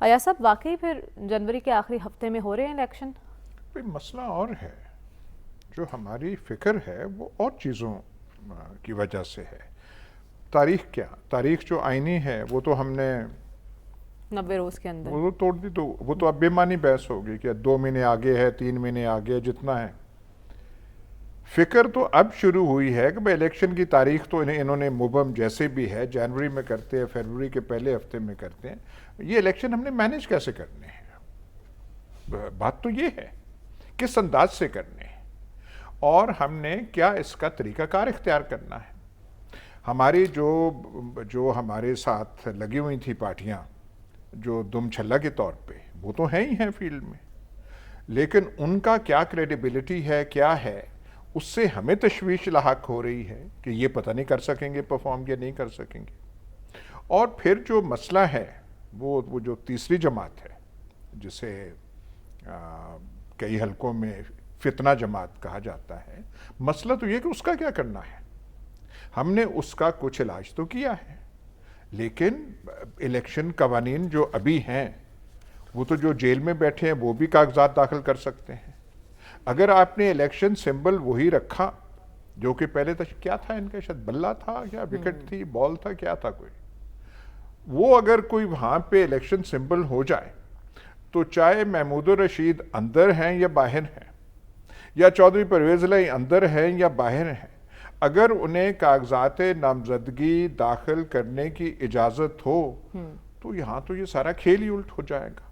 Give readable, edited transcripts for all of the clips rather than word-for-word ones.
ایاز صاحب واقعی پھر جنوری کے آخری ہفتے میں ہو رہے ہیں الیکشن؟ مسئلہ اور ہے، جو ہماری فکر ہے وہ اور چیزوں کی وجہ سے ہے۔ تاریخ کیا، تاریخ جو آئینی ہے وہ تو ہم نے 90 روز کے اندر وہ توڑ دی، تو وہ تو اب بے معنی بحث ہوگی کہ 2 مہینے آگے ہے، 3 مہینے آگے، جتنا ہے۔ فکر تو اب شروع ہوئی ہے کہ بھائی الیکشن کی تاریخ تو انہوں نے مبہم جیسے بھی ہے، جنوری میں کرتے ہیں، فروری کے پہلے ہفتے میں کرتے ہیں، یہ الیکشن ہم نے مینیج کیسے کرنے ہیں؟ بات تو یہ ہے کس انداز سے کرنے ہیں، اور ہم نے کیا اس کا طریقہ کار اختیار کرنا ہے۔ ہماری جو ہمارے ساتھ لگی ہوئی تھی پارٹیاں، جو دم چھلا کے طور پہ، وہ تو ہیں ہی ہیں فیلڈ میں، لیکن ان کا کیا کریڈیبلٹی ہے، کیا ہے، اس سے ہمیں تشویش لاحق ہو رہی ہے کہ یہ پتہ نہیں کر سکیں گے پرفارم یا نہیں کر سکیں گے۔ اور پھر جو مسئلہ ہے وہ جو تیسری جماعت ہے، جسے کئی حلقوں میں فتنہ جماعت کہا جاتا ہے، مسئلہ تو یہ کہ اس کا کیا کرنا ہے۔ ہم نے اس کا کچھ علاج تو کیا ہے، لیکن الیکشن قوانین جو ابھی ہیں، وہ تو جو جیل میں بیٹھے ہیں وہ بھی کاغذات داخل کر سکتے ہیں۔ اگر آپ نے الیکشن سمبل وہی رکھا جو کہ پہلے تک کیا تھا ان کا، شاید بلہ تھا یا وکٹ تھی، بال تھا، کیا تھا کوئی، وہ اگر کوئی وہاں پہ الیکشن سمبل ہو جائے تو چاہے محمود الرشید اندر ہیں یا باہر ہیں، یا چودھری پرویز الہی اندر ہیں یا باہر ہیں، اگر انہیں کاغذات نامزدگی داخل کرنے کی اجازت ہو تو یہاں تو یہ سارا کھیل ہی الٹ ہو جائے گا۔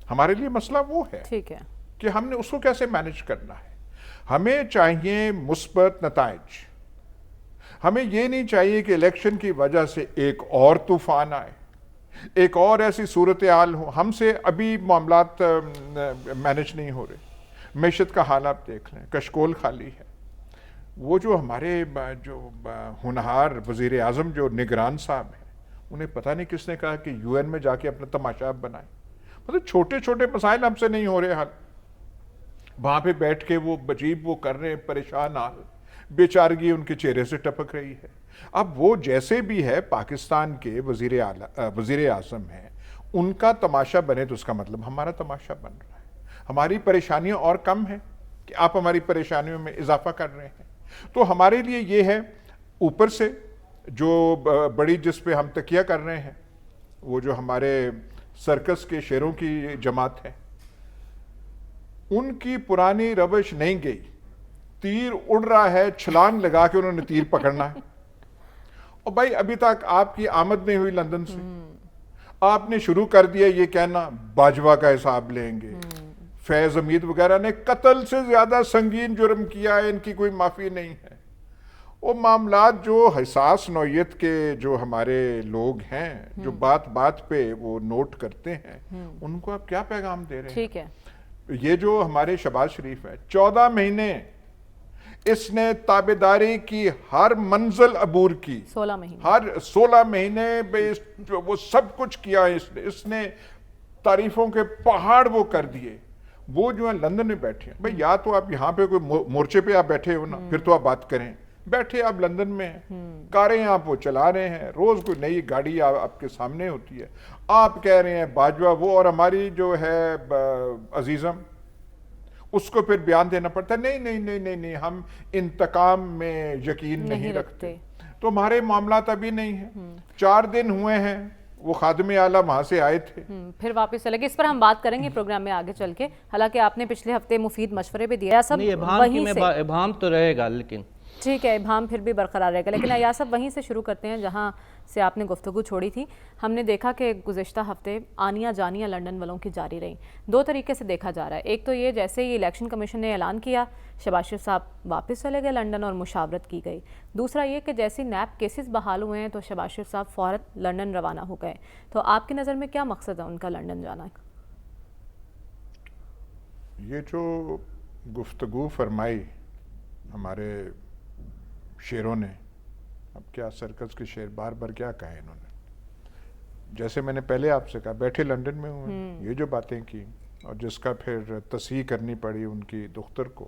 ہمارے لیے مسئلہ وہ ہے ٹھیک ہے کہ ہم نے اس کو کیسے مینیج کرنا ہے۔ ہمیں چاہیے مثبت نتائج، ہمیں یہ نہیں چاہیے کہ الیکشن کی وجہ سے ایک اور طوفان آئے، ایک اور ایسی صورتحال ہو۔ ہم سے ابھی معاملات مینیج نہیں ہو رہے، معیشت کا حال آپ دیکھ لیں، کشکول خالی ہے۔ وہ جو ہمارے جو ہونہار وزیر اعظم جو نگران صاحب ہیں، انہیں پتہ نہیں کس نے کہا کہ یو این میں جا کے اپنا تماشا بنائیں۔ مطلب چھوٹے چھوٹے مسائل ہم سے نہیں ہو رہے حل، وہاں پہ بیٹھ کے وہ عجیب وہ کر رہے ہیں، پریشان حال، بیچارگی ان کے چہرے سے ٹپک رہی ہے۔ اب وہ جیسے بھی ہے پاکستان کے وزیر اعظم ہیں، ان کا تماشا بنے تو اس کا مطلب ہمارا تماشا بن رہا ہے۔ ہماری پریشانیاں اور کم ہیں کہ آپ ہماری پریشانیوں میں اضافہ کر رہے ہیں۔ تو ہمارے لیے یہ ہے، اوپر سے جو بڑی جس پہ ہم تکیہ کر رہے ہیں، وہ جو ہمارے سرکس کے شیروں کی جماعت ہے، ان کی پرانی روش نہیں گئی، تیر اڑ رہا ہے، چھلانگ لگا کے انہوں نے تیر پکڑنا ہے۔ اور بھائی ابھی تک آپ کی آمد نہیں ہوئی لندن سے، آپ نے شروع کر دیا یہ کہنا باجوہ کا حساب لیں گے، فیض حمید وغیرہ نے قتل سے زیادہ سنگین جرم کیا ہے، ان کی کوئی معافی نہیں ہے۔ وہ معاملات جو حساس نوعیت کے جو ہمارے لوگ ہیں، جو بات بات پہ وہ نوٹ کرتے ہیں، ان کو آپ کیا پیغام دے رہے ہیں؟ ٹھیک ہے، یہ جو ہمارے شہباز شریف ہے، 14 مہینے اس نے تابعداری کی، ہر منزل عبور کی، 16 مہینے، ہر 16 مہینے وہ سب کچھ کیا اس نے تعریفوں کے پہاڑ وہ کر دیے۔ وہ جو ہیں لندن میں بیٹھے ہیں، بھئی یا تو آپ یہاں پہ کوئی مورچے پہ آپ بیٹھے ہو نا، پھر تو آپ بات کریں، بیٹھے آپ لندن میں ہیں، کاریں آپ وہ چلا رہے ہیں، روز کوئی نئی گاڑی آپ کے سامنے ہوتی ہے، آپ کہہ رہے ہیں باجوہ وہ، اور ہماری جو ہے عزیزم، اس کو پھر بیان دینا پڑتا ہے نہیں نہیں نہیں نہیں نہیں، ہم انتقام میں یقین نہیں رکھتے۔ تو ہمارے معاملات ابھی نہیں ہیں، 4 دن ہوئے ہیں، وہ خادم اعلیٰ وہاں سے آئے تھے، پھر واپس چلے گئے۔ اس پر ہم بات کریں گے پروگرام میں آگے چل کے، حالانکہ آپ نے پچھلے ہفتے مفید مشورے بھی دیا سب وہیں سے، ابہام تو رہے گا، لیکن ٹھیک ہے ابہام پھر بھی برقرار رہے گا، لیکن ایاز صاحب وہیں سے شروع کرتے ہیں جہاں سے آپ نے گفتگو چھوڑی تھی۔ ہم نے دیکھا کہ گزشتہ ہفتے آنیاں جانیاں لندن والوں کی جاری رہیں، 2 طریقے سے دیکھا جا رہا ہے۔ ایک تو یہ جیسے ہی الیکشن کمیشن نے اعلان کیا، شہباز شریف صاحب واپس چلے گئے لندن اور مشاورت کی گئی۔ دوسرا یہ کہ جیسے نیب کیسز بحال ہوئے ہیں تو شہباز شریف صاحب فوراً لندن روانہ ہو گئے۔ تو آپ کی نظر میں کیا مقصد ہے ان کا لندن جانا؟ یہ جو گفتگو فرمائی ہمارے شیروں نے، اب کیا سرکس کے شیر بار بار کیا کہیں انہوں نے، جیسے میں نے پہلے آپ سے کہا بیٹھے لندن میں ہوئے، یہ جو باتیں کی، اور جس کا پھر تصحیح کرنی پڑی ان کی دختر کو،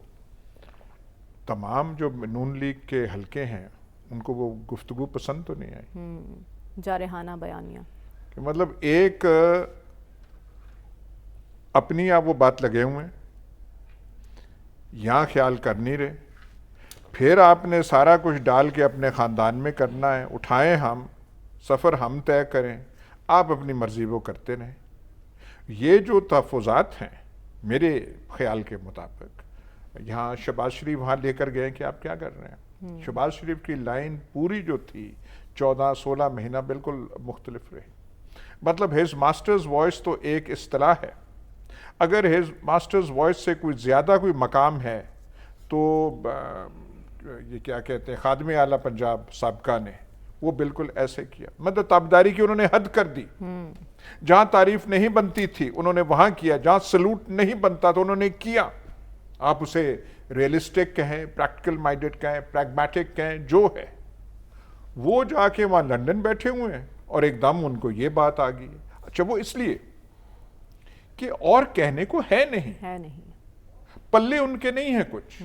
تمام جو نون لیگ کے حلقے ہیں ان کو وہ گفتگو پسند تو نہیں آئی، جارحانہ بیانیہ، کہ مطلب ایک اپنی آپ وہ بات لگے ہوئے ہیں, یہاں خیال کر نہیں رہے, پھر آپ نے سارا کچھ ڈال کے اپنے خاندان میں کرنا ہے, اٹھائیں ہم, سفر ہم طے کریں, آپ اپنی مرضی وہ کرتے رہیں. یہ جو تحفظات ہیں میرے خیال کے مطابق, یہاں شہباز شریف وہاں لے کر گئے کہ آپ کیا کر رہے ہیں. شہباز شریف کی لائن پوری جو تھی 14-16 مہینہ بالکل مختلف رہی. مطلب ہیز ماسٹرز وائس تو ایک اصطلاح ہے, اگر ہیز ماسٹرز وائس سے کوئی زیادہ کوئی مقام ہے تو یہ کیا کہتے ہیں خادم اعلیٰ پنجاب سابقہ نے وہ بالکل ایسے کیا, مطلب تابعداری کی انہوں نے حد کر دی. جہاں تعریف نہیں بنتی تھی انہوں نے وہاں کیا, جہاں سلوٹ نہیں بنتا تو انہوں نے کیا. آپ اسے ریئلسٹک کہیں, پریکٹیکل مائنڈڈ کہیں, پریگمیٹک کہیں, جو ہے وہ جا کے وہاں لنڈن بیٹھے ہوئے ہیں اور ایک دم ان کو یہ بات آ گئی. اچھا وہ اس لیے کہ اور کہنے کو ہے نہیں, پلے ان کے نہیں ہے کچھ.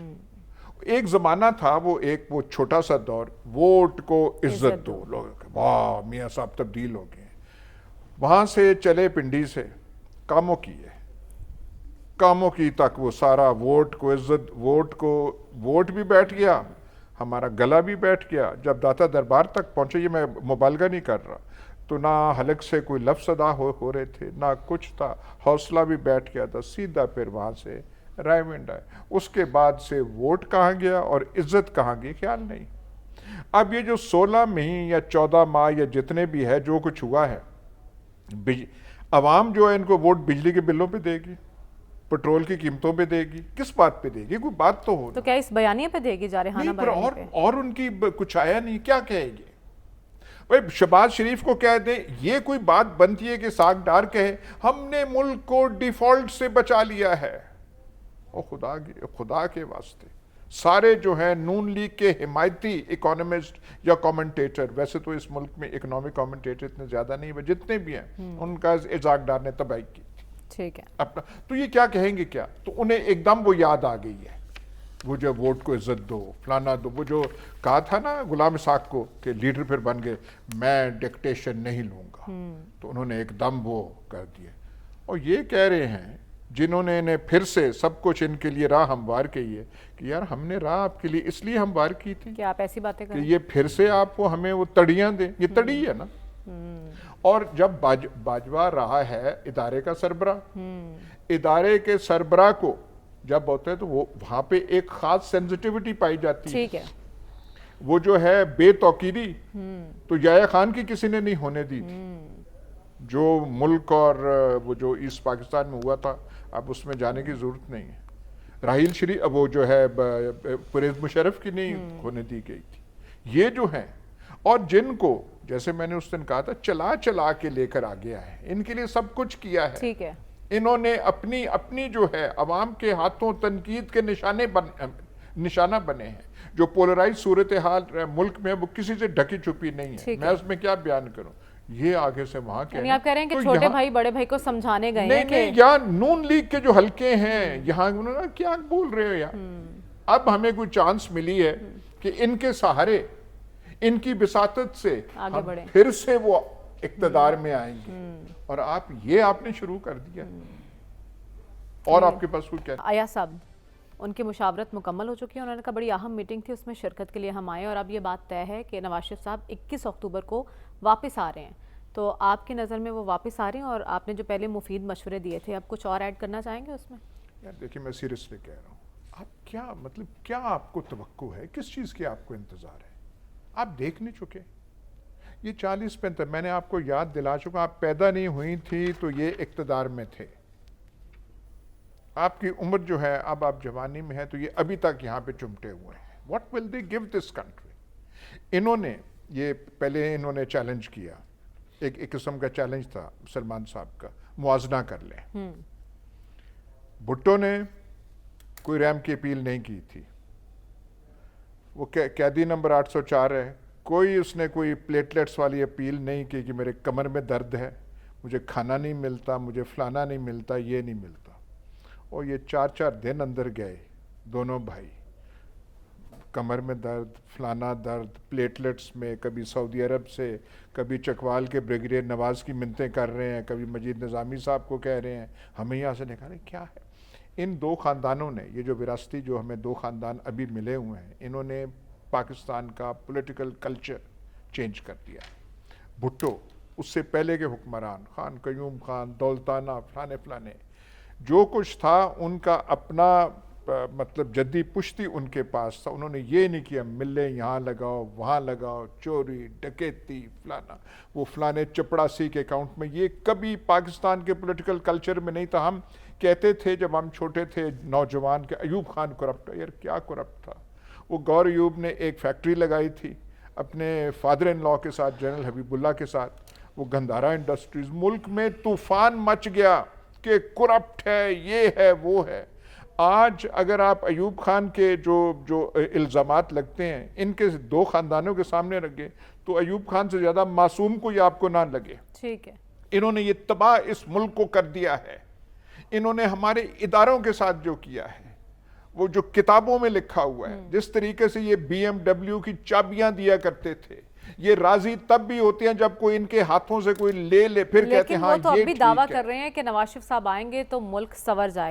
ایک زمانہ تھا وہ چھوٹا سا دور, ووٹ کو عزت دو, لوگ واہ میاں صاحب تبدیل ہو گئے. وہاں سے چلے پنڈی سے کاموں کی تک وہ سارا ووٹ کو عزت, ووٹ بھی بیٹھ گیا, ہمارا گلا بھی بیٹھ گیا. جب داتا دربار تک پہنچے, یہ میں مبالغہ نہیں کر رہا, تو نہ حلق سے کوئی لفظ ادا ہو رہے تھے, نہ کچھ تھا, حوصلہ بھی بیٹھ گیا تھا. سیدھا پھر وہاں سے رائے ونڈ آئے. اس کے بعد سے ووٹ کہاں گیا اور عزت کہاں گئی خیال نہیں. اب یہ جو 16 مہینے یا 14 ماہ یا جتنے بھی ہے جو کچھ ہوا ہے, عوام جو ہے ان کو ووٹ بجلی کے بلوں پہ دے گی, پٹرول کی قیمتوں پہ دے گی, کس بات پہ دے گی؟ کوئی بات تو ہو. تو کیا اس بیانیے پہ دے گی جارحانہ بیانیے پہ؟ اور ان کی کچھ آیا نہیں, کیا کہے گی؟ بھائی شہباز شریف کو کہہ دیں, یہ کوئی بات بنتی ہے کہ ساکھ ڈار کہے ہم نے ملک کو ڈیفالٹ سے بچا لیا ہے؟ اور خدا کے واسطے سارے جو ہیں نون لیگ کے حمایتی اکانومسٹ یا کومنٹیٹر, ویسے تو اس ملک میں اکنامک کومنٹیٹر اتنے زیادہ نہیں ہوئے, جتنے بھی ہیں ان کا اسحاق ڈار نے تباہی کی. ٹھیک ہے, اپنا تو یہ کیا کہیں گے کیا؟ تو انہیں ایک دم وہ یاد آ گئی ہے, وہ جو ووٹ کو عزت دو, فلانا دو, وہ جو کہا تھا نا غلام اسحاق کو کہ لیڈر پھر بن گئے, میں ڈکٹیشن نہیں لوں گا, تو انہوں نے ایک دم وہ کر دیا. اور یہ کہہ رہے ہیں جنہوں نے انہیں پھر سے سب کچھ ان کے لیے راہ ہموار کی ہے کہ یار ہم نے راہ آپ کے لیے اس لیے ہموار کی تھی کہ آپ ایسی باتیں کریں کہ یہ پھر سے آپ کو ہمیں وہ تڑیاں دیں. یہ تڑی ہے نا. اور جب باجوہ رہا ہے ادارے کا سربراہ, ادارے کے سربراہ کو جب ہوتا ہے تو وہ وہاں پہ ایک خاص سینسٹیوٹی پائی جاتی ہے. ٹھیک ہے, وہ جو ہے بے توقیری تو یحییٰ خان کی کسی نے نہیں ہونے دی تھی. جو ملک اور وہ جو ایسٹ پاکستان میں ہوا تھا, اب اس میں جانے کی ضرورت نہیں ہے. راحیل شریف وہ جو ہے پرویز مشرف کی نہیں ہونے دی گئی تھی. یہ جو ہیں اور جن کو جیسے میں نے اس دن کہا تھا چلا کے لے کر آگے آئے, ان کے لیے سب کچھ کیا ہے. ٹھیک ہے, انہوں نے اپنی جو ہے عوام کے ہاتھوں تنقید کے نشانہ بنے ہیں. جو پولرائز صورتحال ملک میں وہ کسی سے ڈھکی چھپی نہیں ہے. میں اس میں کیا بیان کروں, یہ آگے سے وہاں یعنی آپ کہہ رہے ہیں کہ چھوٹے بھائی بڑے بھائی کو سمجھانے گئے ہیں کہ نہیں, یہاں نون لیگ کے جو حلقے ہیں یہاں انہوں نے کیا بول رہے ہو یار. اب ہمیں کوئی چانس ملی ہے کہ ان کے سہارے, ان کی بساطت سے ہم پھر سے وہ اقتدار میں آئیں گے, اور آپ نے شروع کر دیا. اور آپ کے پاس کوئی کیا؟ آیا صاحب ان کی مشاورت مکمل ہو چکی ہے, انہوں نے کہا بڑی اہم میٹنگ تھی, اس میں شرکت کے لیے ہم آئے, اور اب یہ بات طے ہے کہ نواز شریف صاحب 21 اکتوبر کو واپس آ رہے ہیں. تو آپ کی نظر میں وہ واپس آ رہے ہیں, اور آپ نے جو پہلے مفید مشورے دیے تھے, آپ کچھ اور ایڈ کرنا چاہیں گے اس میں؟ یار دیکھیں میں سیریسلی کہہ رہا ہوں, آپ کیا آپ کو توقع ہے, کس چیز کی آپ کو انتظار ہے؟ آپ دیکھ نہیں چکے یہ 40-45, میں نے آپ کو یاد دلا چکا, آپ پیدا نہیں ہوئی تھی تو یہ اقتدار میں تھے. آپ کی عمر جو ہے اب آپ جوانی میں ہے تو یہ ابھی تک یہاں پہ چمٹے ہوئے ہیں. What will they give this country? انہوں نے یہ پہلے انہوں نے چیلنج کیا, ایک قسم کا چیلنج تھا سلمان صاحب کا, موازنہ کر لیں. بھٹو نے کوئی ریم کی اپیل نہیں کی تھی, وہ قیدی نمبر 804 ہے, اس نے کوئی پلیٹلیٹس والی اپیل نہیں کی کہ میرے کمر میں درد ہے, مجھے کھانا نہیں ملتا, مجھے فلانا نہیں ملتا, یہ نہیں ملتا. اور یہ 4 دن اندر گئے دونوں بھائی, کمر میں درد، فلانا درد، پلیٹلیٹس میں، کبھی سعودی عرب سے، کبھی چکوال کے بریگیڈیئر نواز کی منتیں کر رہے ہیں، کبھی مجید نظامی صاحب کو کہہ رہے ہیں ہمیں یہاں سے نکالیں. کیا ہے ان دو خاندانوں نے، یہ جو وراثتی جو ہمیں دو خاندان ابھی ملے ہوئے ہیں، انہوں نے پاکستان کا پولیٹیکل کلچر چینج کر دیا. بھٹو، اس سے پہلے کے حکمران، خان قیوم خان، دولتانہ، فلانے جو کچھ تھا ان کا اپنا مطلب جدی پشتی ان کے پاس تھا. انہوں نے یہ نہیں کیا ملیں یہاں لگاؤ وہاں لگاؤ، چوری ڈکیتی فلانا، وہ فلانے چپڑاسی کے اکاؤنٹ میں. یہ کبھی پاکستان کے پولیٹیکل کلچر میں نہیں تھا. ہم کہتے تھے جب ہم چھوٹے تھے نوجوان کہ ایوب خان کرپٹ ہے. یار کیا کرپٹ تھا؟ وہ گور ایوب نے ایک فیکٹری لگائی تھی اپنے فادر ان لا کے ساتھ، جنرل حبیب اللہ کے ساتھ، وہ گندھارا انڈسٹریز. ملک میں طوفان مچ گیا کہ کرپٹ ہے، یہ ہے وہ ہے. آج اگر آپ ایوب خان کے جو الزامات لگتے ہیں ان کے دو خاندانوں کے سامنے رکھیں تو ایوب خان سے زیادہ معصوم کوئی آپ کو نہ لگے. ٹھیک ہے. انہوں نے یہ تباہ اس ملک کو کر دیا ہے. انہوں نے ہمارے اداروں کے ساتھ جو کیا ہے، وہ جو کتابوں میں لکھا ہوا ہے، جس طریقے سے یہ BMW کی چابیاں دیا کرتے تھے، یہ راضی تب بھی ہوتے ہیں جب کوئی ان کے ہاتھوں سے کوئی لے پھر کہتے ہیں لیکن ہاں وہ تو اب یہ بھی دعویٰ ٹھیک ہے. کر رہے ہیں کہ نواز شریف صاحب آئیں گے تو ملک سنور جائے گا.